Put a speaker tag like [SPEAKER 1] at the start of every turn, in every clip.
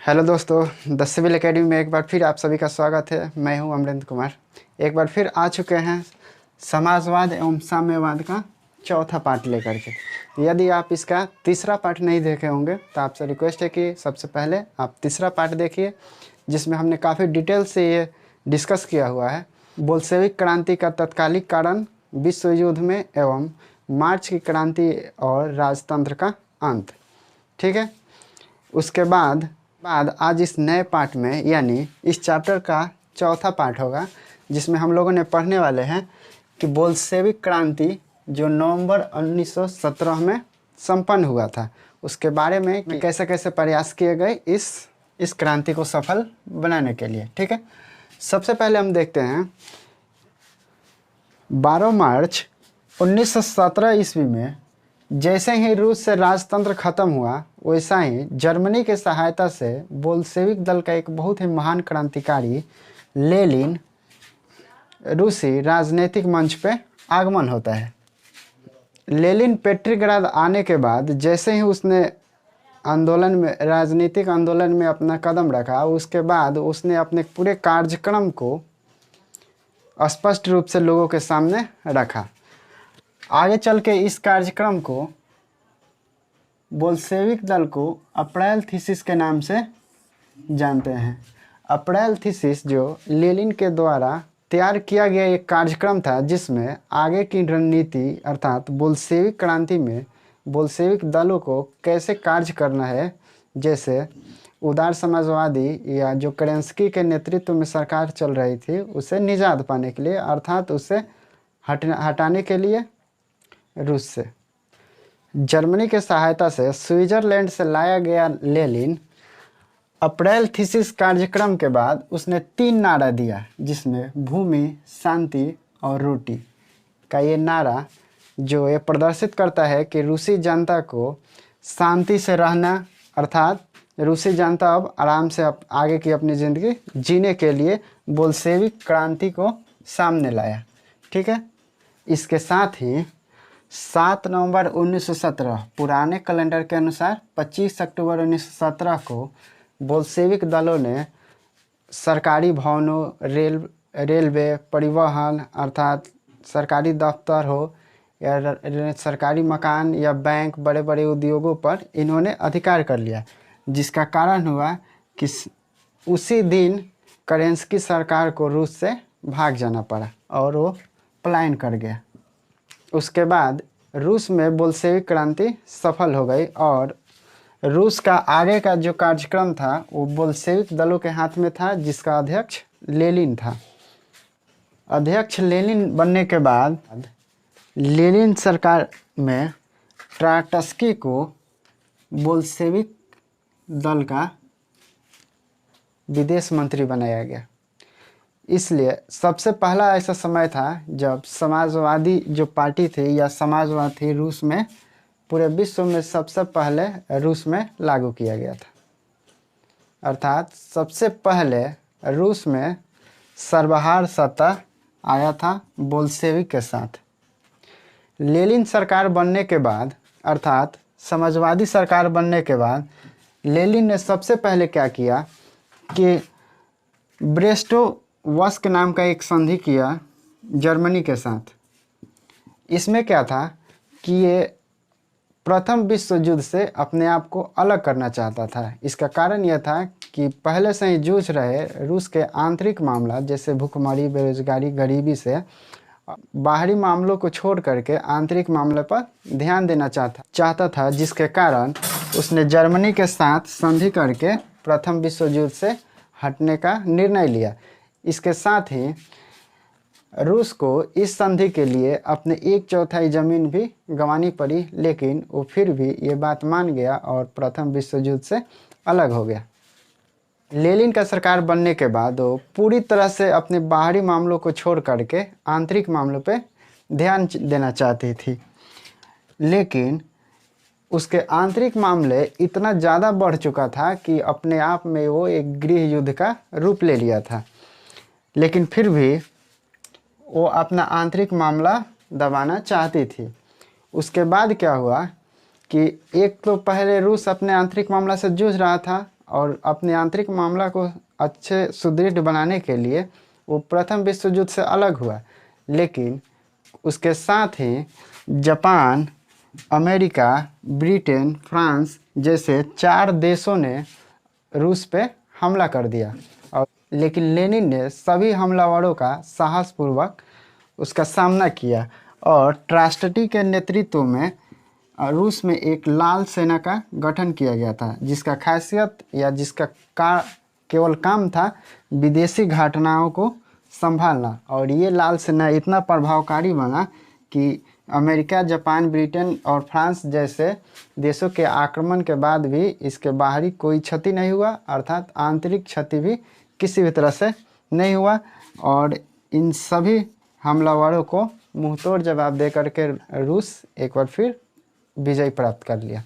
[SPEAKER 1] Hello दोस्तों, the civil academy में एक बार फिर आप सभी का स्वागत है। मैं हूं अमरेंद्र कुमार। एक बार फिर आ चुके हैं समाजवाद एवं साम्यवाद का चौथा पार्ट लेकर के। यदि आप इसका तीसरा पार्ट नहीं देखे होंगे तो आपसे रिक्वेस्ट है कि सबसे पहले आप तीसरा पार्ट देखिए, जिसमें हमने काफ़ी डिटेल से ये डिस्कस किया हुआ है। बोल्शेविक क्रांति का तत्कालिक कारण, विश्व युद्ध में एवं मार्च की क्रांति और राजतंत्र का अंत। ठीक है। उसके बाद आज इस नए पार्ट में यानी इस चैप्टर का चौथा पार्ट होगा, जिसमें हम लोगों ने पढ़ने वाले हैं कि बोल्शेविक क्रांति जो नवंबर 1917 में संपन्न हुआ था, उसके बारे में कि कैसे कैसे प्रयास किए गए इस क्रांति को सफल बनाने के लिए। ठीक है। सबसे पहले हम देखते हैं 12 मार्च 1917 ईस्वी में जैसे ही रूस से राजतंत्र खत्म हुआ, वैसा ही जर्मनी के सहायता से बोल्शेविक दल का एक बहुत ही महान क्रांतिकारी लेनिन रूसी राजनीतिक मंच पे आगमन होता है। लेनिन पेट्रिग्राद आने के बाद जैसे ही उसने राजनीतिक आंदोलन में अपना कदम रखा, उसके बाद उसने अपने पूरे कार्यक्रम को स्पष्ट रूप से लोगों के सामने रखा। आगे चल के इस कार्यक्रम को बोल्शेविक दल को अप्रैल थीसिस के नाम से जानते हैं। अप्रैल थीसिस जो लेनिन के द्वारा तैयार किया गया एक कार्यक्रम था, जिसमें आगे की रणनीति अर्थात बोल्शेविक क्रांति में बोल्शेविक दलों को कैसे कार्य करना है, जैसे उदार समाजवादी या जो केरेंस्की के नेतृत्व में सरकार चल रही थी, उसे निजात पाने के लिए अर्थात उसे हटाने के लिए रूस से जर्मनी के सहायता से स्विट्जरलैंड से लाया गया लेनिन अप्रैल थीसिस कार्यक्रम के बाद उसने 3 नारा दिया, जिसमें भूमि, शांति और रोटी का ये नारा जो ये प्रदर्शित करता है कि रूसी जनता को शांति से रहना, अर्थात रूसी जनता अब आराम से आगे की अपनी ज़िंदगी जीने के लिए बोल्शेविक क्रांति को सामने लाया। ठीक है। इसके साथ ही 7 नवंबर 1917 पुराने कैलेंडर के अनुसार 25 अक्टूबर 1917 को बोल्शेविक दलों ने सरकारी भवनों, रेलवे, परिवहन अर्थात सरकारी दफ्तर हो या सरकारी मकान या बैंक, बड़े बड़े उद्योगों पर इन्होंने अधिकार कर लिया, जिसका कारण हुआ कि उसी दिन केरेंस्की सरकार को रूस से भाग जाना पड़ा और वो पलायन कर गया। उसके बाद रूस में बोल्शेविक क्रांति सफल हो गई और रूस का आगे का जो कार्यक्रम था वो बोल्शेविक दलों के हाथ में था, जिसका अध्यक्ष लेनिन था। अध्यक्ष लेनिन बनने के बाद लेनिन सरकार में ट्राटस्की को बोल्शेविक दल का विदेश मंत्री बनाया गया। इसलिए सबसे पहला ऐसा समय था जब समाजवादी जो पार्टी थी या समाजवाद थी रूस में पूरे विश्व में सबसे पहले रूस में लागू किया गया था। अर्थात सबसे पहले रूस में सर्वहारा सत्ता आया था बोल्शेविक के साथ। लेनिन सरकार बनने के बाद अर्थात समाजवादी सरकार बनने के बाद लेनिन ने सबसे पहले क्या किया कि ब्रेस्टोवस्क नाम का एक संधि किया जर्मनी के साथ। इसमें क्या था कि ये प्रथम विश्व युद्ध से अपने आप को अलग करना चाहता था। इसका कारण यह था कि पहले से ही जूझ रहे रूस के आंतरिक मामला जैसे भूखमरी, बेरोजगारी, गरीबी से बाहरी मामलों को छोड़ करके आंतरिक मामले पर ध्यान देना चाहता था, जिसके कारण उसने जर्मनी के साथ संधि करके प्रथम विश्व युद्ध से हटने का निर्णय लिया। इसके साथ ही रूस को इस संधि के लिए अपने 1/4 ज़मीन भी गंवानी पड़ी, लेकिन वो फिर भी ये बात मान गया और प्रथम विश्व युद्ध से अलग हो गया। लेनिन का सरकार बनने के बाद वो पूरी तरह से अपने बाहरी मामलों को छोड़ करके आंतरिक मामलों पे ध्यान देना चाहती थी, लेकिन उसके आंतरिक मामले इतना ज़्यादा बढ़ चुका था कि अपने आप में वो एक गृह युद्ध का रूप ले लिया था। लेकिन फिर भी वो अपना आंतरिक मामला दबाना चाहती थी। उसके बाद क्या हुआ कि एक तो पहले रूस अपने आंतरिक मामला से जूझ रहा था और अपने आंतरिक मामला को अच्छे सुदृढ़ बनाने के लिए वो प्रथम विश्व युद्ध से अलग हुआ, लेकिन उसके साथ ही जापान, अमेरिका, ब्रिटेन, फ्रांस जैसे 4 देशों ने रूस पे हमला कर दिया। और लेकिन लेनिन ने सभी हमलावरों का साहसपूर्वक उसका सामना किया और ट्रास्टटी के नेतृत्व में रूस में एक लाल सेना का गठन किया गया था, जिसका खासियत या जिसका केवल काम था विदेशी घटनाओं को संभालना। और ये लाल सेना इतना प्रभावकारी बना कि अमेरिका, जापान, ब्रिटेन और फ्रांस जैसे देशों के आक्रमण के बाद भी इसके बाहरी कोई क्षति नहीं हुआ, अर्थात आंतरिक क्षति भी किसी भी तरह से नहीं हुआ। और इन सभी हमलावरों को मुंहतोड़ जवाब दे करके रूस एक बार फिर विजय प्राप्त कर लिया।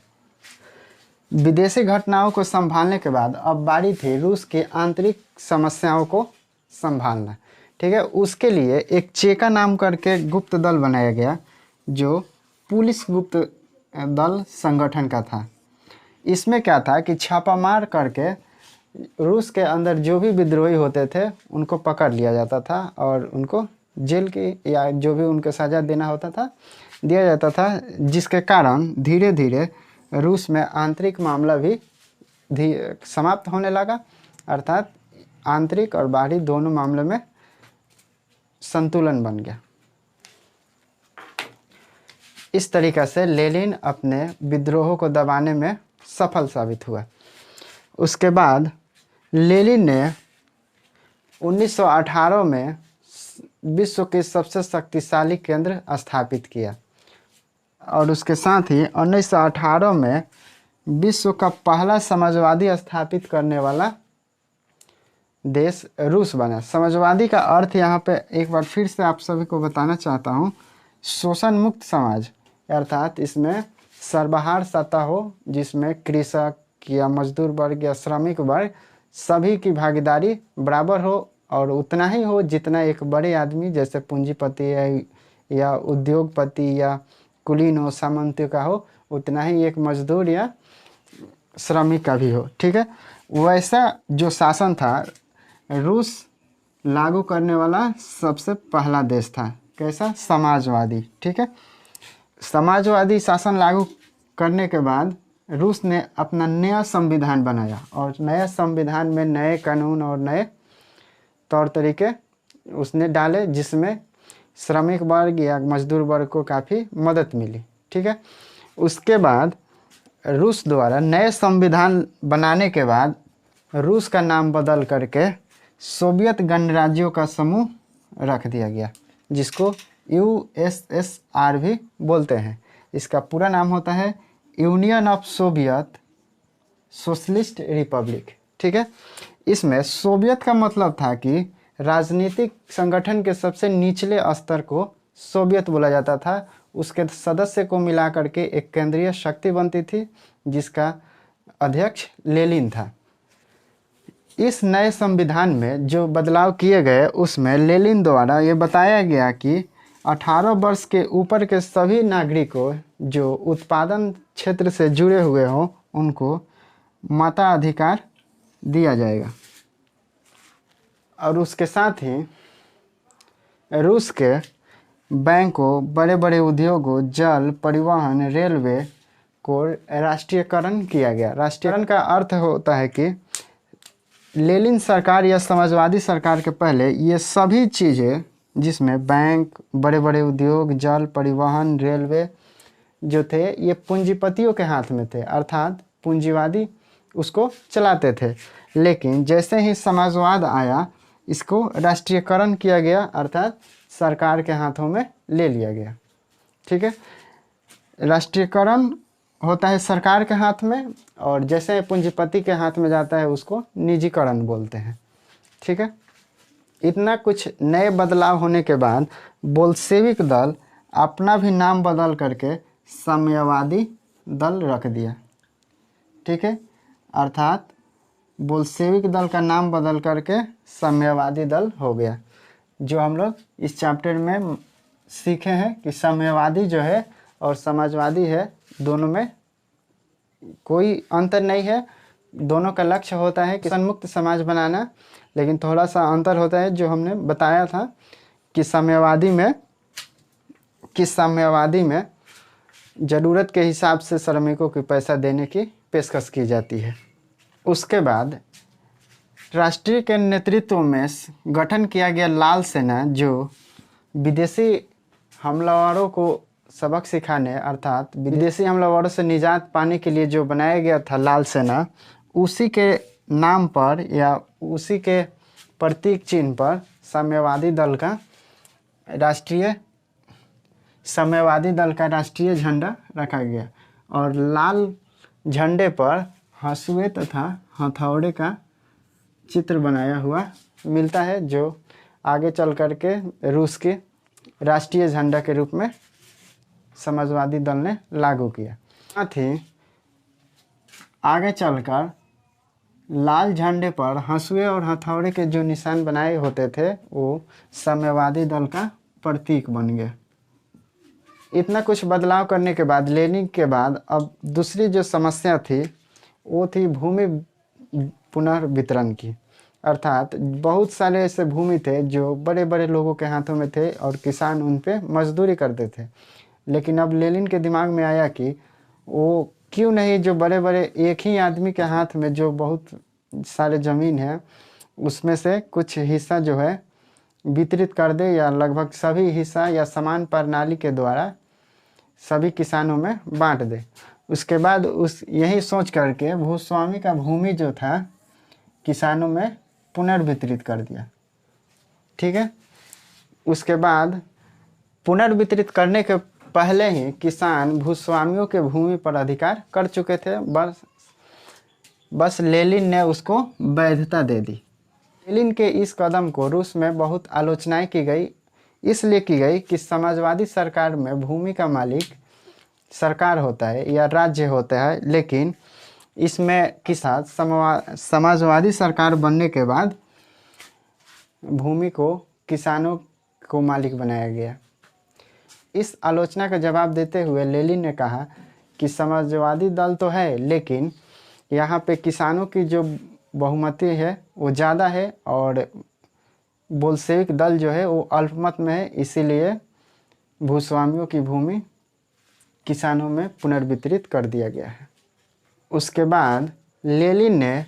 [SPEAKER 1] विदेशी घटनाओं को संभालने के बाद अब बारी थी रूस की आंतरिक समस्याओं को संभालना। ठीक है, उसके लिए एक चेका नाम करके गुप्त दल बनाया गया, जो पुलिस गुप्त दल संगठन का था। इसमें क्या था कि छापामार करके रूस के अंदर जो भी विद्रोही होते थे उनको पकड़ लिया जाता था और उनको जेल की या जो भी उनको सज़ा देना होता था दिया जाता था, जिसके कारण धीरे धीरे रूस में आंतरिक मामला भी समाप्त होने लगा, अर्थात आंतरिक और बाहरी दोनों मामलों में संतुलन बन गया। इस तरीक़ा से लेनिन अपने विद्रोहों को दबाने में सफल साबित हुआ। उसके बाद लेनिन ने 1918 में विश्व के सबसे शक्तिशाली केंद्र स्थापित किया और उसके साथ ही 1918 में विश्व का पहला समाजवादी स्थापित करने वाला देश रूस बना। समाजवादी का अर्थ यहाँ पे एक बार फिर से आप सभी को बताना चाहता हूँ, शोषण मुक्त समाज, अर्थात इसमें सर्वहार सत्ता हो, जिसमें कृषक या मजदूर वर्ग या श्रमिक वर्ग सभी की भागीदारी बराबर हो और उतना ही हो जितना एक बड़े आदमी जैसे पूंजीपति या उद्योगपति या कुलीन हो, सामंत का हो, उतना ही एक मजदूर या श्रमिक का भी हो। ठीक है, वैसा जो शासन था रूस लागू करने वाला सबसे पहला देश था। कैसा? समाजवादी। ठीक है, समाजवादी शासन लागू करने के बाद रूस ने अपना नया संविधान बनाया और नया संविधान में नए कानून और नए तौर तरीके उसने डाले, जिसमें श्रमिक वर्ग या मजदूर वर्ग को काफ़ी मदद मिली। ठीक है, उसके बाद रूस द्वारा नए संविधान बनाने के बाद रूस का नाम बदल करके सोवियत गणराज्यों का समूह रख दिया गया, जिसको USSR भी बोलते हैं। इसका पूरा नाम होता है union of Soviet socialist Republic. ठीक है, इसमें सोवियत का मतलब था कि राजनीतिक संगठन के सबसे निचले स्तर को सोवियत बोला जाता था। उसके सदस्य को मिला करके एक केंद्रीय शक्ति बनती थी, जिसका अध्यक्ष लेनिन था। इस नए संविधान में जो बदलाव किए गए उसमें लेनिन द्वारा ये बताया गया कि 18 वर्ष के ऊपर के सभी नागरिकों जो उत्पादन क्षेत्र से जुड़े हुए हों उनको मताधिकार दिया जाएगा। और उसके साथ ही रूस के बैंकों, बड़े बड़े उद्योगों, जल, परिवहन, रेलवे को राष्ट्रीयकरण किया गया। राष्ट्रीयकरण का अर्थ होता है कि लेनिन सरकार या समाजवादी सरकार के पहले ये सभी चीज़ें, जिसमें बैंक, बड़े बड़े उद्योग, जल, परिवहन, रेलवे जो थे, ये पूंजीपतियों के हाथ में थे, अर्थात पूंजीवादी उसको चलाते थे। लेकिन जैसे ही समाजवाद आया, इसको राष्ट्रीयकरण किया गया, अर्थात सरकार के हाथों में ले लिया गया। ठीक है, राष्ट्रीयकरण होता है सरकार के हाथ में, और जैसे पूंजीपति के हाथ में जाता है उसको निजीकरण बोलते हैं। ठीक है, इतना कुछ नए बदलाव होने के बाद बोल्शेविक दल अपना भी नाम बदल करके साम्यवादी दल रख दिया। ठीक है, अर्थात बोल्शेविक दल का नाम बदल करके साम्यवादी दल हो गया। जो हम लोग इस चैप्टर में सीखे हैं कि साम्यवादी जो है और समाजवादी है, दोनों में कोई अंतर नहीं है, दोनों का लक्ष्य होता है किसान मुक्त समाज बनाना, लेकिन थोड़ा सा अंतर होता है जो हमने बताया था कि साम्यवादी में ज़रूरत के हिसाब से श्रमिकों को पैसा देने की पेशकश की जाती है। उसके बाद राष्ट्रीय के नेतृत्व में गठन किया गया लाल सेना, जो विदेशी हमलावरों को सबक सिखाने अर्थात विदेशी हमलावरों से निजात पाने के लिए जो बनाया गया था लाल सेना, उसी के नाम पर या उसी के प्रतीक चिन्ह पर साम्यवादी दल का राष्ट्रीय झंडा रखा गया और लाल झंडे पर हंसुए तथा हथौड़े का चित्र बनाया हुआ मिलता है, जो आगे चल कर के रूस के राष्ट्रीय झंडा के रूप में समाजवादी दल ने लागू किया। साथ ही आगे चलकर लाल झंडे पर हंसुए और हथौड़े के जो निशान बनाए होते थे वो साम्यवादी दल का प्रतीक बन गया। इतना कुछ बदलाव करने के बाद लेनिन के बाद अब दूसरी जो समस्या थी वो थी भूमि पुनर्वितरण की। अर्थात बहुत सारे ऐसे भूमि थे जो बड़े बड़े लोगों के हाथों में थे और किसान उन पे मजदूरी करते थे, लेकिन अब लेनिन के दिमाग में आया कि वो क्यों नहीं जो बड़े बड़े एक ही आदमी के हाथ में जो बहुत सारे ज़मीन है उसमें से कुछ हिस्सा जो है वितरित कर दे, या लगभग सभी हिस्सा या समान प्रणाली के द्वारा सभी किसानों में बांट दे। उसके बाद यही सोच करके भूस्वामी का भूमि जो था किसानों में पुनर्वितरित कर दिया। ठीक है, उसके बाद पुनर्वितरित करने के पहले ही किसान भूस्वामियों के भूमि पर अधिकार कर चुके थे, बस लेनिन ने उसको वैधता दे दी। लेनिन के इस कदम को रूस में बहुत आलोचनाएं की गई, इसलिए की गई कि समाजवादी सरकार में भूमि का मालिक सरकार होता है या राज्य होता है, लेकिन इसमें किसान समाजवादी सरकार बनने के बाद भूमि को किसानों को मालिक बनाया गया। इस आलोचना का जवाब देते हुए लेनिन ने कहा कि समाजवादी दल तो है, लेकिन यहाँ पे किसानों की जो बहुमती है वो ज़्यादा है और बोल्शेविक दल जो है वो अल्पमत में है, इसीलिए भूस्वामियों की भूमि किसानों में पुनर्वितरित कर दिया गया है। उसके बाद लेनिन ने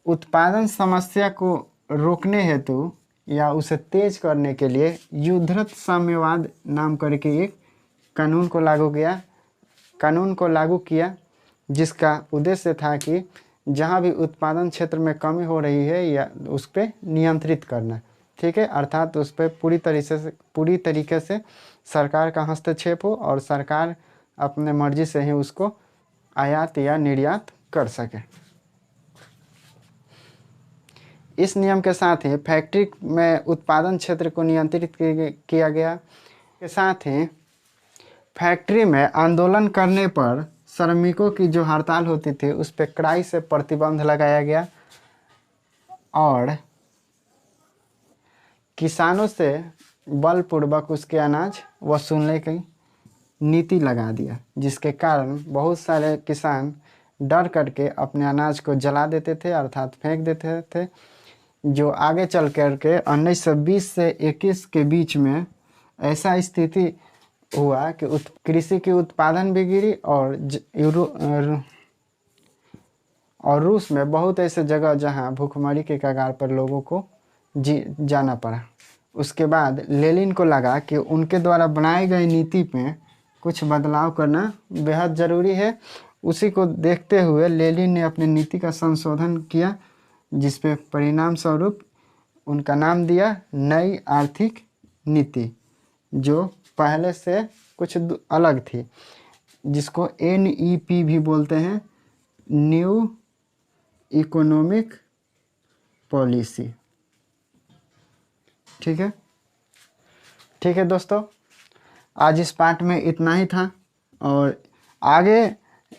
[SPEAKER 1] उत्पादन समस्या को रोकने हेतु या उसे तेज करने के लिए युद्धरत साम्यवाद नाम करके एक कानून को लागू किया, जिसका उद्देश्य था कि जहाँ भी उत्पादन क्षेत्र में कमी हो रही है या उस पर नियंत्रित करना। ठीक है, अर्थात उस पर पूरी तरीके से सरकार का हस्तक्षेप हो और सरकार अपने मर्जी से ही उसको आयात या निर्यात कर सके। इस नियम के साथ ही फैक्ट्री में उत्पादन क्षेत्र को नियंत्रित किया गया। के साथ ही फैक्ट्री में आंदोलन करने पर श्रमिकों की जो हड़ताल होती थी उस पर कड़ाई से प्रतिबंध लगाया गया और किसानों से बलपूर्वक उसके अनाज वसूलने की नीति लगा दिया, जिसके कारण बहुत सारे किसान डर करके अपने अनाज को जला देते थे अर्थात फेंक देते थे, जो आगे चल कर के 1920 से 21 के बीच में ऐसा स्थिति हुआ कि कृषि की उत्पादन भी गिरी और रूस में बहुत ऐसे जगह जहां भूखमरी के कगार पर लोगों को जाना पड़ा। उसके बाद लेनिन को लगा कि उनके द्वारा बनाई गई नीति में कुछ बदलाव करना बेहद ज़रूरी है। उसी को देखते हुए लेनिन ने अपनी नीति का संशोधन किया, जिस पे परिणाम स्वरूप उनका नाम दिया नई आर्थिक नीति, जो पहले से कुछ अलग थी, जिसको NEP भी बोलते हैं, न्यू इकोनॉमिक पॉलिसी। ठीक है दोस्तों, आज इस पार्ट में इतना ही था और आगे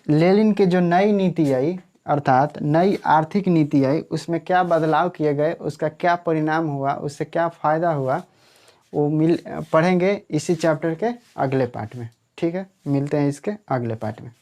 [SPEAKER 1] लेनिन की जो नई नीति आई अर्थात नई आर्थिक नीति आई उसमें क्या बदलाव किए गए, उसका क्या परिणाम हुआ, उससे क्या फ़ायदा हुआ, वो पढ़ेंगे इसी चैप्टर के अगले पार्ट में। ठीक है, मिलते हैं इसके अगले पार्ट में।